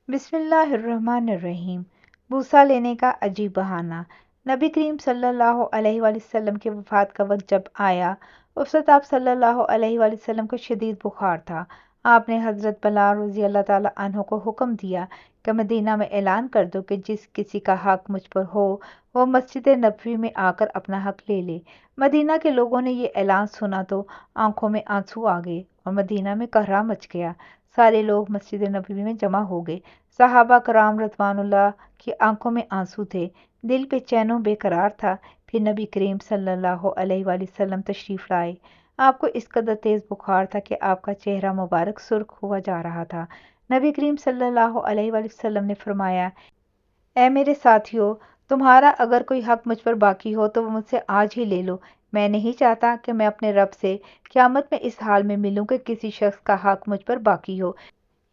بسم اللہ الرحمن الرحیم۔ بوسہ لینے کا عجیب بہانہ۔ نبی کریم صلی اللہ علیہ وآلہ وسلم کی وفات کا وقت جب آیا، اس وقت آپ صلی اللہ علیہ وآلہ وسلم کو شدید بخار تھا۔ آپ نے حضرت بلال رضی اللہ تعالیٰ عنہ کو حکم دیا کہ مدینہ میں اعلان کر دو کہ جس کسی کا حق مجھ پر ہو وہ مسجد نبوی میں آ کر اپنا حق لے لے۔ مدینہ کے لوگوں نے یہ اعلان سنا تو آنکھوں میں آنسو آ گئے اور مدینہ میں قہرہ مچ گیا۔ سارے لوگ مسجد نبوی میں جمع ہو گئے۔ صحابہ کرام رضوان اللہ کی آنکھوں میں آنسو تھے، دل بے چین و بے قرار تھا۔ پھر نبی کریم صلی اللہ علیہ وآلہ وسلم تشریف لائے۔ آپ کو اس قدر تیز بخار تھا کہ آپ کا چہرہ مبارک سرخ ہوا جا رہا تھا۔ نبی کریم صلی اللہ علیہ وآلہ وسلم نے فرمایا، اے میرے ساتھیو، تمہارا اگر کوئی حق مجھ پر باقی ہو تو وہ مجھ سے آج ہی لے لو۔ میں نہیں چاہتا کہ میں اپنے رب سے قیامت میں اس حال میں ملوں کہ کسی شخص کا حق مجھ پر باقی ہو۔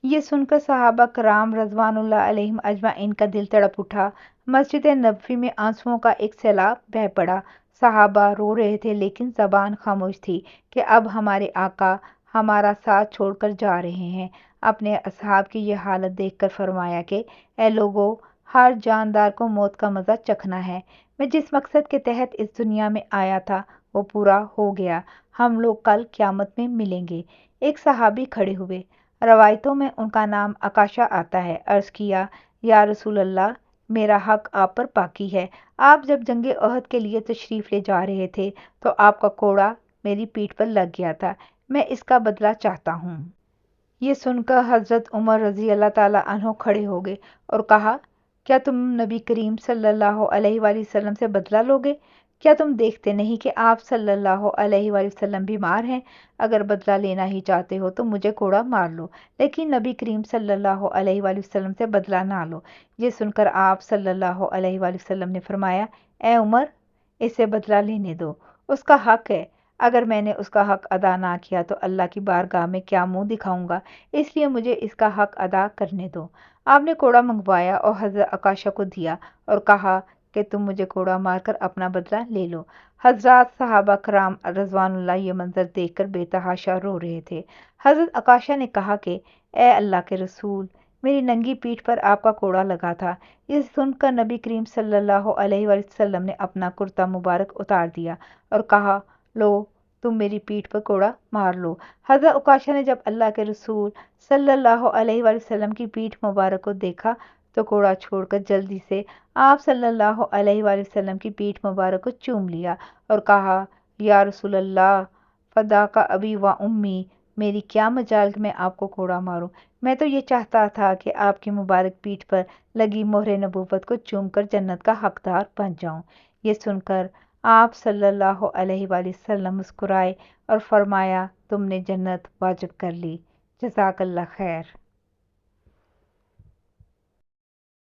یہ سن کر صحابہ کرام رضوان اللہ علیہم اجمعین کا دل تڑپ اٹھا۔ مسجد نبوی میں آنسوؤں کا ایک سیلاب بہہ پڑا۔ صحابہ رو رہے تھے لیکن زبان خاموش تھی کہ اب ہمارے آقا ہمارا ساتھ چھوڑ کر جا رہے ہیں۔ اپنے اصحاب کی یہ حالت دیکھ کر فرمایا کہ اے لوگو، ہر جاندار کو موت کا مزہ چکھنا ہے۔ میں جس مقصد کے تحت اس دنیا میں آیا تھا وہ پورا ہو گیا۔ ہم لوگ کل قیامت میں ملیں گے۔ ایک صحابی کھڑے ہوئے، روایتوں میں ان کا نام عکاشہ آتا ہے۔ عرض کیا، یا رسول اللہ، میرا حق آپ پر باقی ہے۔ آپ جب جنگ احد کے لیے تشریف لے جا رہے تھے تو آپ کا کوڑا میری پیٹھ پر لگ گیا تھا، میں اس کا بدلہ چاہتا ہوں۔ یہ سن کر حضرت عمر رضی اللہ تعالیٰ عنہ کھڑے ہو گئے اور کہا، کیا تم نبی کریم صلی اللہ علیہ وآلہ وسلم سے بدلہ لوگے؟ کیا تم دیکھتے نہیں کہ آپ صلی اللہ علیہ وآلہ وسلم بیمار ہیں؟ اگر بدلہ لینا ہی چاہتے ہو تو مجھے کوڑا مار لو، لیکن نبی کریم صلی اللہ علیہ وآلہ وسلم سے بدلہ نہ لو۔ یہ سن کر آپ صلی اللہ علیہ وآلہ وسلم نے فرمایا، اے عمر، اسے بدلہ لینے دو، اس کا حق ہے۔ اگر میں نے اس کا حق ادا نہ کیا تو اللہ کی بارگاہ میں کیا منہ دکھاؤں گا، اس لیے مجھے اس کا حق ادا کرنے دو۔ آپ نے کوڑا منگوایا اور حضرت عکاشہ کو دیا اور کہا کہ تم مجھے کوڑا مار کر اپنا بدلہ لے لو۔ حضرات صحابہ کرام رضوان اللہ یہ منظر دیکھ کر بے تحاشا رو رہے تھے۔ حضرت عکاشہ نے کہا کہ اے اللہ کے رسول، میری ننگی پیٹھ پر آپ کا کوڑا لگا تھا۔ یہ سن کر نبی کریم صلی اللہ علیہ وآلہ وسلم نے اپنا کرتا مبارک اتار دیا اور کہا، لو، تم میری پیٹھ پر کوڑا مار لو۔ حضرت عکاشہ نے جب اللہ کے رسول صلی اللہ علیہ وآلہ وسلم کی پیٹھ مبارک کو دیکھا تو کوڑا چھوڑ کر جلدی سے آپ صلی اللہ علیہ وآلہ وسلم کی پیٹھ مبارک کو چوم لیا اور کہا، یا رسول اللہ، فداک ابی و امی، میری کیا مجال کہ میں آپ کو کوڑا ماروں۔ میں تو یہ چاہتا تھا کہ آپ کی مبارک پیٹھ پر لگی مہر نبوت کو چوم کر جنت کا حقدار بن جاؤں۔ یہ سن کر آپ صلی اللہ علیہ وآلہ وسلم مسکرائے اور فرمایا، تم نے جنت واجب کر لی، جزاک اللہ خیر۔